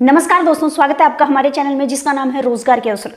नमस्कार दोस्तों, स्वागत है आपका हमारे चैनल में जिसका नाम है रोजगार के अवसर।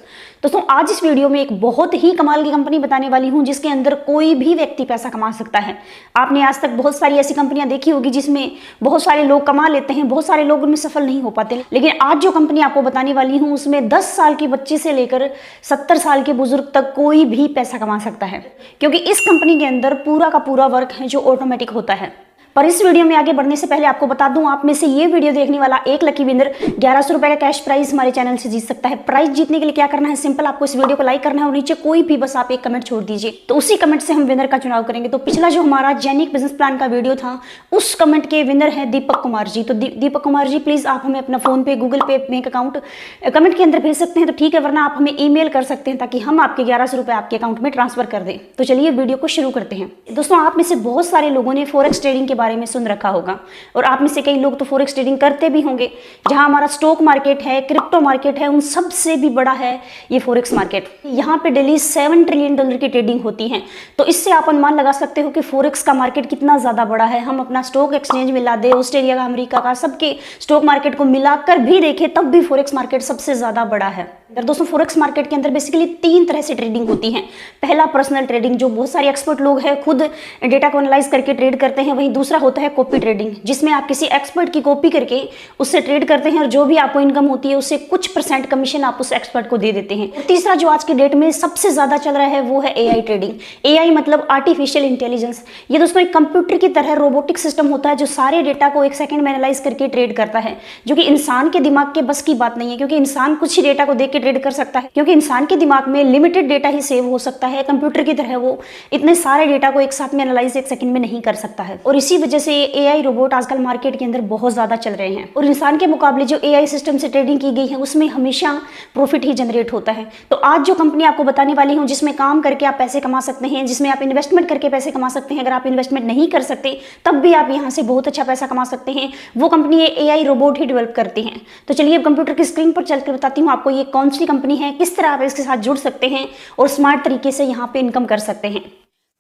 दोस्तों आज इस वीडियो में एक बहुत ही कमाल की कंपनी बताने वाली हूं जिसके अंदर कोई भी व्यक्ति पैसा कमा सकता है। आपने आज तक बहुत सारी ऐसी कंपनियां देखी होगी जिसमें बहुत सारे लोग कमा लेते हैं, बहुत सारे लोग उनमें सफल नहीं हो पाते, लेकिन आज जो कंपनी आपको बताने वाली हूँ उसमें 10 साल के बच्चे से लेकर 70 साल के बुजुर्ग तक कोई भी पैसा कमा सकता है, क्योंकि इस कंपनी के अंदर पूरा का पूरा वर्क है जो ऑटोमेटिक होता है। पर इस वीडियो में आगे बढ़ने से पहले आपको बता दूं, आप में से ये वीडियो देखने वाला एक लकी विनर 1100 रुपए का कैश प्राइज हमारे चैनल से जीत सकता है। प्राइज जीतने के लिए क्या करना है, सिंपल, आपको इस वीडियो को लाइक करना है और नीचे कोई भी बस आप एक कमेंट छोड़ दीजिए, तो उसी कमेंट से हम विनर का चुनाव करेंगे। तो पिछला जो हमारा जैनिक बिजनेस प्लान का वीडियो था उस कमेंट के विनर है दीपक कुमार जी। तो दीपक कुमार जी प्लीज आप हमें अपना फोन पे, गूगल पे, बैंक अकाउंट कमेंट के अंदर भेज सकते हैं तो ठीक है, वरना आप हमें ईमेल कर सकते हैं ताकि हम आपके 1100 रुपए आपके अकाउंट में ट्रांसफर कर दें। तो चलिए वीडियो को शुरू करते हैं। दोस्तों आप में से बहुत सारे लोगों ने फॉरेक्स ट्रेडिंग के बारे में सुन रखा होगा और आप में से कई लोग तो फॉरेक्स ट्रेडिंग करते भी होंगे। जहां हमारा स्टॉक मार्केट है, क्रिप्टो मार्केट है, उन सबसे भी बड़ा है ये फॉरेक्स मार्केट। यहां पे डेली $7 ट्रिलियन की ट्रेडिंग होती है। तो इससे आप अनुमान लगा सकते हो कि फॉरेक्स का मार्केट कितना ज्यादा बड़ा है। हम अपना स्टॉक एक्सचेंज मिला दे, ऑस्ट्रेलिया का, अमेरिका का, सबके स्टॉक मार्केट को मिलाकर भी देखें तब भी फॉरेक्स मार्केट सबसे ज्यादा बड़ा है। दोस्तों फॉरेक्स मार्केट के अंदर बेसिकली 3 तरह से ट्रेडिंग होती है। पहला पर्सनल ट्रेडिंग, जो बहुत सारे एक्सपर्ट लोग हैं खुद डेटा को एनालाइज करके ट्रेड करते हैं। वहीं दूसरा होता है कॉपी ट्रेडिंग, जिसमें आप किसी एक्सपर्ट की कॉपी करके उससे ट्रेड करते हैं और जो भी आपको इनकम होती है उससे कुछ % कमीशन आप उस एक्सपर्ट को दे देते हैं। और तीसरा जो आज के डेट में सबसे ज्यादा चल रहा है वो है एआई ट्रेडिंग। एआई मतलब आर्टिफिशियल इंटेलिजेंस। ये दोस्तों एक कंप्यूटर की तरह रोबोटिक सिस्टम होता है जो सारे डेटा को 1 सेकंड में एनालाइज करके ट्रेड करता है, जो कि इंसान के दिमाग के बस की बात नहीं है, क्योंकि इंसान कुछ ही डेटा को देख के ट्रेड कर सकता है, क्योंकि इंसान के दिमाग में लिमिटेड डेटा ही सेव हो सकता है। कंप्यूटर की तरह वो इतने सारे डेटा को एक साथ में एनालाइज 1 सेकंड में नहीं कर सकता है। और इसी वजह से एआई रोबोट आजकल मार्केट के अंदर बहुत ज्यादा चल रहे हैं। और इंसान के मुकाबले जो एआई सिस्टम से ट्रेडिंग की गई है उसमें हमेशा प्रॉफिट ही जनरेट होता है। तो आज जो कंपनी आपको बताने वाली हूँ जिसमें काम करके आप पैसे कमा सकते हैं, जिसमें आप इन्वेस्टमेंट करके पैसे कमा सकते हैं, अगर आप इन्वेस्टमेंट नहीं कर सकते तब भी आप यहाँ से बहुत अच्छा पैसा कमा सकते हैं, वो कंपनी एआई रोबोट ही डेवलप करती है। तो चलिए अब कंप्यूटर की स्क्रीन पर चलकर बताती हूँ आपको ये कौन सी कंपनी है, किस तरह आप इसके साथ जुड़ सकते हैं और स्मार्ट तरीके से यहाँ पे इनकम कर सकते हैं।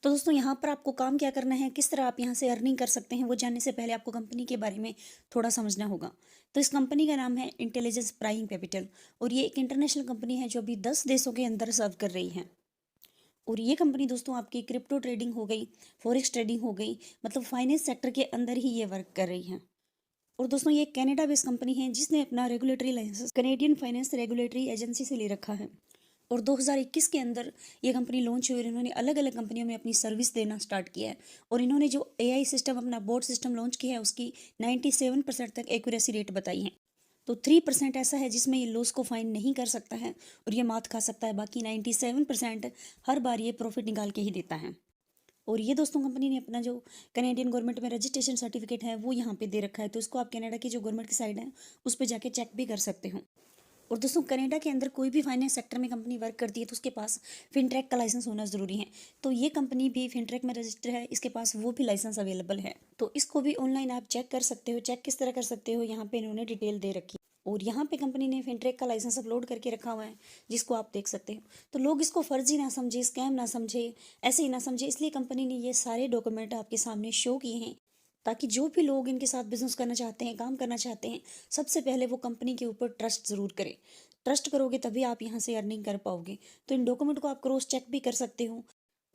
तो दोस्तों यहाँ पर आपको काम क्या करना है, किस तरह आप यहाँ से अर्निंग कर सकते हैं, वो जानने से पहले आपको कंपनी के बारे में थोड़ा समझना होगा। तो इस कंपनी का नाम है इंटेलिजेंस प्राइम कैपिटल और ये एक इंटरनेशनल कंपनी है जो अभी 10 देशों के अंदर सर्व कर रही है। और ये कंपनी दोस्तों आपकी क्रिप्टो ट्रेडिंग हो गई, फॉरेक्स ट्रेडिंग हो गई, मतलब फाइनेंस सेक्टर के अंदर ही ये वर्क कर रही है। और दोस्तों ये कनाडा बेस्ड कंपनी है जिसने अपना regulatory licence Canadian finance regulatory agency से ले रखा है। और 2021 के अंदर ये कंपनी लॉन्च हुई और इन्होंने अलग अलग कंपनियों में अपनी सर्विस देना स्टार्ट किया है। और इन्होंने जो एआई सिस्टम, अपना बोर्ड सिस्टम लॉन्च किया है उसकी 97% तक एक्यूरेसी रेट बताई है। तो 3% ऐसा है जिसमें ये लॉस को फाइंड नहीं कर सकता है और ये मात खा सकता है, बाकी 97% हर बार ये प्रॉफिट निकाल के ही देता है। और ये दोस्तों कंपनी ने अपना जो कैनेडियन गवर्नमेंट में रजिस्ट्रेशन सर्टिफिकेट है वो यहाँ पे दे रखा है, तो इसको आप कनाडा की जो गवर्नमेंट की साइड है उस पर जाके चेक भी कर सकते हो। और दोस्तों कनाडा के अंदर कोई भी फाइनेंस सेक्टर में कंपनी वर्क करती है तो उसके पास फिनट्रैक का लाइसेंस होना ज़रूरी है। तो ये कंपनी भी फिनट्रैक में रजिस्टर है, इसके पास वो भी लाइसेंस अवेलेबल है। तो इसको भी ऑनलाइन आप चेक कर सकते हो। चेक किस तरह कर सकते हो, यहाँ पे इन्होंने डिटेल दे रखी है और यहाँ पे कंपनी ने फिनट्रैक का लाइसेंस अपलोड करके रखा हुआ है जिसको आप देख सकते हो। तो लोग इसको फर्जी ना समझे, स्कैम ना समझे, ऐसे ही ना समझे, इसलिए कंपनी ने ये सारे डॉक्यूमेंट आपके सामने शो किए हैं ताकि जो भी लोग इनके साथ बिजनेस करना चाहते हैं, काम करना चाहते हैं, सबसे पहले वो कंपनी के ऊपर ट्रस्ट ज़रूर करें। ट्रस्ट करोगे तभी आप यहाँ से अर्निंग कर पाओगे। तो इन डॉक्यूमेंट को आप क्रॉस चेक भी कर सकते हो।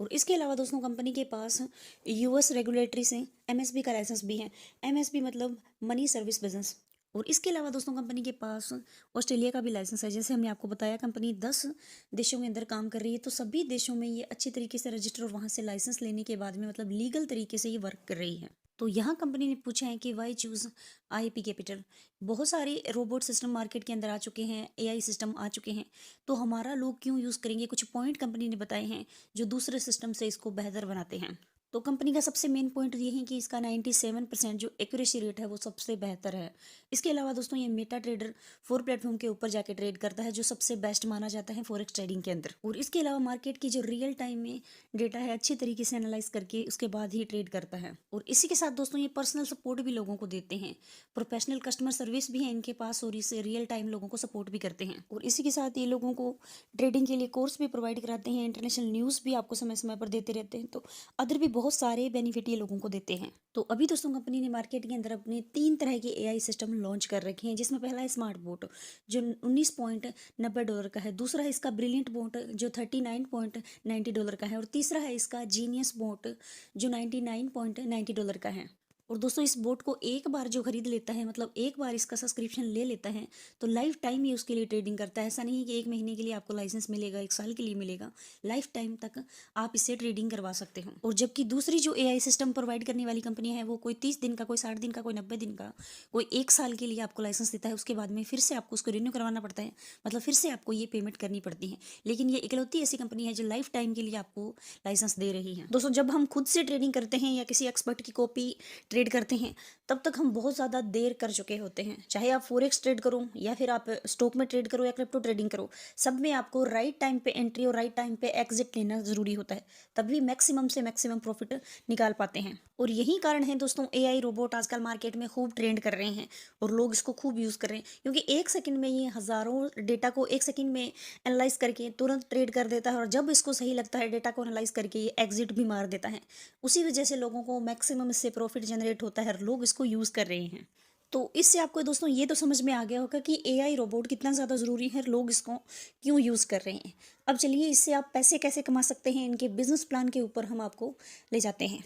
और इसके अलावा दोस्तों कंपनी के पास यूएस रेगुलेटरी से एमएसबी का लाइसेंस भी है। एमएसबी मतलब मनी सर्विस बिजनेस। और इसके अलावा दोस्तों कंपनी के पास ऑस्ट्रेलिया का भी लाइसेंस है। जैसे हमने आपको बताया कंपनी 10 देशों के अंदर काम कर रही है, तो सभी देशों में ये अच्छी तरीके से रजिस्टर और वहाँ से लाइसेंस लेने के बाद में मतलब लीगल तरीके से ये वर्क कर रही है। तो यहाँ कंपनी ने पूछा है कि वाई चूज आईपी कैपिटल। बहुत सारे रोबोट सिस्टम मार्केट के अंदर आ चुके हैं, एआई सिस्टम आ चुके हैं, तो हमारा लोग क्यों यूज़ करेंगे। कुछ पॉइंट कंपनी ने बताए हैं जो दूसरे सिस्टम से इसको बेहतर बनाते हैं। तो कंपनी का सबसे मेन पॉइंट ये है कि इसका 97% जो एक्यूरेसी रेट है वो सबसे बेहतर है। इसके अलावा दोस्तों ये मेटा ट्रेडर 4 प्लेटफॉर्म के ऊपर जाके ट्रेड करता है जो सबसे बेस्ट माना जाता है फॉरेक्स ट्रेडिंग के अंदर। और इसके अलावा मार्केट की जो रियल टाइम में डेटा है अच्छी तरीके से एनालाइज करके उसके बाद ही ट्रेड करता है। और इसी के साथ दोस्तों ये पर्सनल सपोर्ट भी लोगों को देते हैं, प्रोफेशनल कस्टमर सर्विस भी है इनके पास और इसे रियल टाइम लोगों को सपोर्ट भी करते हैं। और इसी के साथ ये लोगों को ट्रेडिंग के लिए कोर्स भी प्रोवाइड कराते हैं, इंटरनेशनल न्यूज़ भी आपको समय समय पर देते रहते हैं। तो अदर भी बहुत सारे बेनिफिट ये लोगों को देते हैं। तो अभी दोस्तों कंपनी ने मार्केट के अंदर अपने 3 तरह के एआई सिस्टम लॉन्च कर रखे हैं, जिसमें पहला है स्मार्ट बोट जो $19.90 का है, दूसरा है इसका ब्रिलियंट बोट जो $39.90 का है, और तीसरा है इसका जीनियस बोट जो $99.90 का है। और दोस्तों इस बोट को एक बार जो खरीद लेता है, मतलब एक बार इसका सब्सक्रिप्शन ले लेता है, तो लाइफ टाइम ये उसके लिए ट्रेडिंग करता है। ऐसा नहीं है कि 1 महीने के लिए आपको लाइसेंस मिलेगा, 1 साल के लिए मिलेगा, लाइफ टाइम तक आप इससे ट्रेडिंग करवा सकते हो। और जबकि दूसरी जो एआई सिस्टम प्रोवाइड करने वाली कंपनियां हैं वो कोई 30 दिन का, कोई 60 दिन का, कोई 90 दिन का, कोई 1 साल के लिए आपको लाइसेंस देता है, उसके बाद में फिर से आपको उसको रिन्यू करवाना पड़ता है, मतलब फिर से आपको ये पेमेंट करनी पड़ती है। लेकिन ये इकलौती ऐसी कंपनी है जो लाइफ टाइम के लिए आपको लाइसेंस दे रही है। दोस्तों जब हम खुद से ट्रेडिंग करते हैं या किसी एक्सपर्ट की कॉपी ट्रेड करते हैं, तब तक हम बहुत ज़्यादा देर कर चुके होते हैं। चाहे आप फॉरेक्स ट्रेड करो या फिर आप स्टॉक में ट्रेड करो या क्रिप्टो ट्रेडिंग करो, सब में आपको राइट टाइम पे एंट्री और राइट टाइम पे एग्जिट लेना ज़रूरी होता है, तभी मैक्सिमम से मैक्सिमम प्रॉफिट निकाल पाते हैं। और यही कारण है दोस्तों एआई रोबोट आजकल मार्केट में खूब ट्रेंड कर रहे हैं और लोग इसको खूब यूज़ कर रहे हैं, क्योंकि 1 सेकंड में ये हज़ारों डेटा को 1 सेकंड में एनालाइज करके तुरंत ट्रेड कर देता है, और जब इसको सही लगता है डेटा को एनालाइज करके ये एग्जिट भी मार देता है। उसी वजह से लोगों को मैक्सिमम इससे प्रॉफिट जनरेट होता है और लोग इसको यूज़ कर रहे हैं। तो इससे आपको दोस्तों ये तो समझ में आ गया होगा कि एआई रोबोट कितना ज़्यादा ज़रूरी है, लोग इसको क्यों यूज़ कर रहे हैं। अब चलिए इससे आप पैसे कैसे कमा सकते हैं, इनके बिजनेस प्लान के ऊपर हम आपको ले जाते हैं।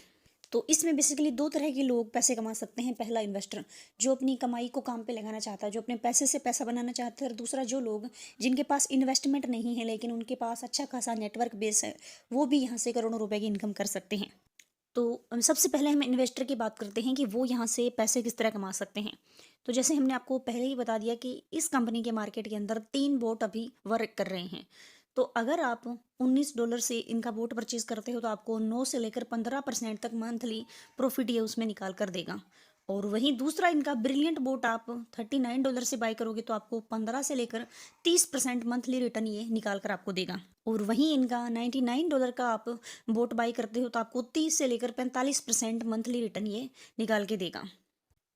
तो इसमें बेसिकली 2 तरह के लोग पैसे कमा सकते हैं। पहला इन्वेस्टर जो अपनी कमाई को काम पे लगाना चाहता है, जो अपने पैसे से पैसा बनाना चाहता है, और दूसरा जो लोग जिनके पास इन्वेस्टमेंट नहीं है लेकिन उनके पास अच्छा खासा नेटवर्क बेस है, वो भी यहाँ से करोड़ों रुपए की इनकम कर सकते हैं। तो सबसे पहले हम इन्वेस्टर की बात करते हैं कि वो यहाँ से पैसे किस तरह कमा सकते हैं। तो जैसे हमने आपको पहले ही बता दिया कि इस कंपनी के मार्केट के अंदर 3 बोट अभी वर्क कर रहे हैं। तो अगर आप $19 से इनका बोट परचेज करते हो तो आपको 9 से लेकर 15% तक मंथली प्रॉफिट ये उसमें निकाल कर देगा। और वहीं दूसरा इनका ब्रिलियंट बोट आप $39 से बाय करोगे तो आपको 15 से लेकर 30% मंथली रिटर्न ये निकाल कर आपको देगा। और वहीं इनका $99 का आप बोट बाई करते हो तो आपको 30 से लेकर 45% मंथली रिटर्न ये निकाल के देगा।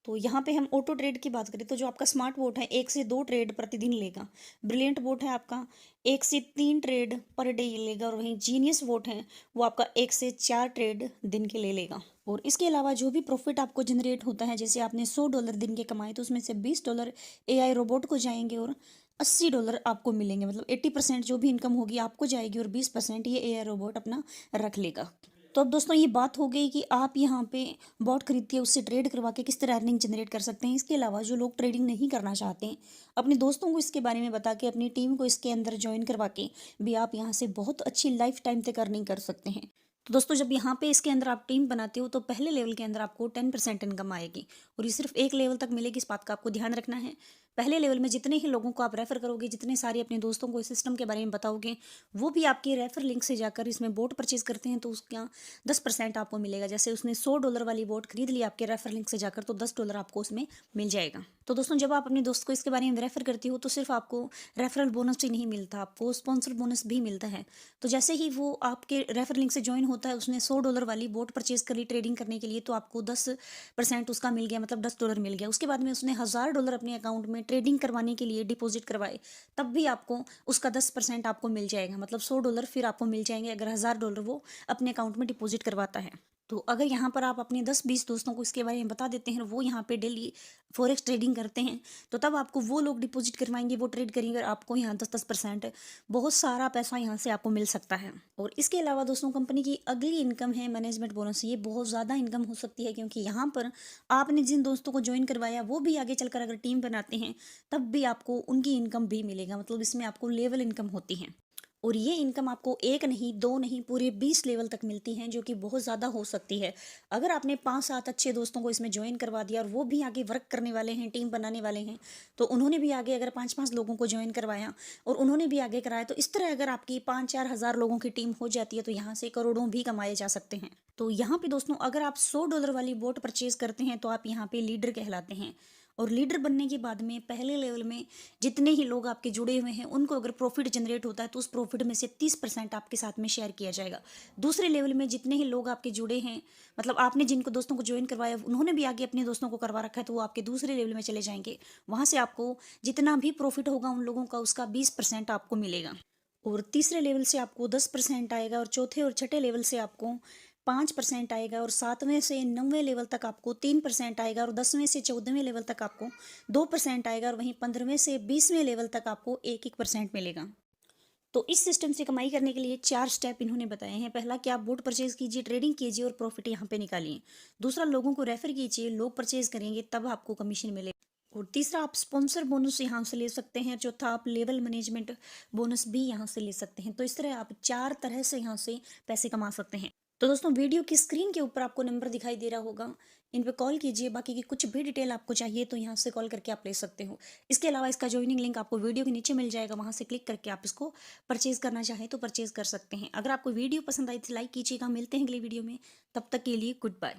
तो यहाँ पे हम ऑटो ट्रेड की बात करें तो जो आपका स्मार्ट बोट है 1 से 2 ट्रेड प्रतिदिन लेगा। ब्रिलियंट बोट है आपका 1 से 3 ट्रेड पर डे लेगा, और वहीं जीनियस बोट है वो आपका 1 से 4 ट्रेड दिन के ले लेगा। और इसके अलावा जो भी प्रॉफिट आपको जनरेट होता है, जैसे आपने $100 दिन के कमाए तो उसमें से $20 एआई रोबोट को जाएंगे और $80 आपको मिलेंगे, मतलब 80% जो भी इनकम होगी आपको जाएगी और 20% ये एआई रोबोट अपना रख लेगा। तो अब दोस्तों ये बात हो गई कि आप यहाँ पे बॉट खरीद के उससे ट्रेड करवा के किस तरह अर्निंग जनरेट कर सकते हैं। इसके अलावा जो लोग ट्रेडिंग नहीं करना चाहते हैं, अपने दोस्तों को इसके बारे में बता के, अपनी टीम को इसके अंदर ज्वाइन करवा के भी आप यहाँ से बहुत अच्छी लाइफ टाइम तक अर्निंग कर सकते हैं। तो दोस्तों जब यहाँ पे इसके अंदर आप टीम बनाते हो तो पहले लेवल के अंदर आपको 10% इनकम आएगी, और ये सिर्फ 1 लेवल तक मिलेगी। इस बात का आपको ध्यान रखना है। पहले लेवल में जितने ही लोगों को आप रेफर करोगे, जितने सारे अपने दोस्तों को इस सिस्टम के बारे में बताओगे, वो भी आपके रेफर लिंक से जाकर इसमें बोट परचेज करते हैं तो उसका 10% आपको मिलेगा। जैसे उसने $100 वाली बोट खरीद ली आपके रेफर लिंक से जाकर तो $10 आपको उसमें मिल जाएगा। तो दोस्तों जब आप अपने दोस्त को इसके बारे में रेफर करती हो तो सिर्फ आपको रेफरल बोनस ही नहीं मिलता, आपको स्पॉन्सर बोनस भी मिलता है। तो जैसे ही वो आपके रेफर लिंक से ज्वाइन होता है, उसने $100 वाली बोट परचेज करी ट्रेडिंग करने के लिए, तो आपको 10% उसका मिल गया, मतलब $10 मिल गया। उसके बाद में उसने $1000 अपने अकाउंट में ट्रेडिंग करवाने के लिए डिपॉजिट करवाए, तब भी आपको उसका 10% आपको मिल जाएगा, मतलब $100 फिर आपको मिल जाएंगे अगर $1000 वो अपने अकाउंट में डिपॉजिट करवाता है। तो अगर यहाँ पर आप अपने 10-20 दोस्तों को इसके बारे में बता देते हैं, वो यहाँ पे डेली फॉरेक्स ट्रेडिंग करते हैं, तो तब आपको वो लोग डिपॉजिट करवाएंगे, वो ट्रेड करेंगे, आपको यहाँ 10% बहुत सारा पैसा यहाँ से आपको मिल सकता है। और इसके अलावा दोस्तों कंपनी की अगली इनकम है मैनेजमेंट बोनस। ये बहुत ज़्यादा इनकम हो सकती है, क्योंकि यहाँ पर आपने जिन दोस्तों को ज्वाइन करवाया वो भी आगे चलकर अगर टीम बनाते हैं तब भी आपको उनकी इनकम भी मिलेगा, मतलब इसमें आपको लेवल इनकम होती है। और ये इनकम आपको 1 नहीं 2 नहीं पूरे 20 लेवल तक मिलती हैं, जो कि बहुत ज़्यादा हो सकती है। अगर आपने 5-7 अच्छे दोस्तों को इसमें ज्वाइन करवा दिया और वो भी आगे वर्क करने वाले हैं, टीम बनाने वाले हैं, तो उन्होंने भी आगे अगर 5-5 लोगों को ज्वाइन करवाया और उन्होंने भी आगे कराया, तो इस तरह अगर आपकी 5-4 हज़ार लोगों की टीम हो जाती है तो यहाँ से करोड़ों भी कमाए जा सकते हैं। तो यहाँ पे दोस्तों अगर आप $100 वाली बोट परचेज करते हैं तो आप यहाँ पे लीडर कहलाते हैं। और लीडर बनने के बाद में पहले लेवल में जितने ही लोग आपके जुड़े हुए हैं उनको अगर प्रॉफिट जनरेट होता है तो उस प्रॉफिट में से 30% आपके साथ में शेयर किया जाएगा। दूसरे लेवल में जितने ही लोग आपके जुड़े हैं, मतलब आपने जिनको दोस्तों को ज्वाइन करवाया उन्होंने भी आगे अपने दोस्तों को करवा रखा है, तो वो आपके दूसरे लेवल में चले जाएंगे। वहाँ से आपको जितना भी प्रॉफिट होगा उन लोगों का उसका 20% आपको मिलेगा। और तीसरे लेवल से आपको 10% आएगा, और चौथे और छठे लेवल से आपको 5% आएगा, और 7वें से 9वें लेवल तक आपको 3% आएगा, और 10वें से 14वें लेवल तक आपको 2% आएगा, और वहीं 15वें से 20वें लेवल तक आपको 1% मिलेगा। तो इस सिस्टम से कमाई करने के लिए 4 स्टेप इन्होंने बताए हैं। पहला कि आप बोट परचेज कीजिए, ट्रेडिंग कीजिए और प्रॉफिट यहाँ पे निकालिए। दूसरा, लोगों को रेफर कीजिए, लोग परचेज करेंगे तब आपको कमीशन मिलेगा। और तीसरा, आप स्पॉन्सर बोनस यहाँ से ले सकते हैं। चौथा, आप लेवल मैनेजमेंट बोनस भी यहाँ से ले सकते हैं। तो इस तरह आप 4 तरह से यहाँ से पैसे कमा सकते हैं। तो दोस्तों, वीडियो की स्क्रीन के ऊपर आपको नंबर दिखाई दे रहा होगा, इन पे कॉल कीजिए। बाकी की कुछ भी डिटेल आपको चाहिए तो यहाँ से कॉल करके आप ले सकते हो। इसके अलावा इसका ज्वाइनिंग लिंक आपको वीडियो के नीचे मिल जाएगा, वहाँ से क्लिक करके आप इसको परचेज करना चाहें तो परचेज कर सकते हैं। अगर आपको वीडियो पसंद आई तो लाइक कीजिएगा। मिलते हैं अगली वीडियो में, तब तक के लिए गुड बाय।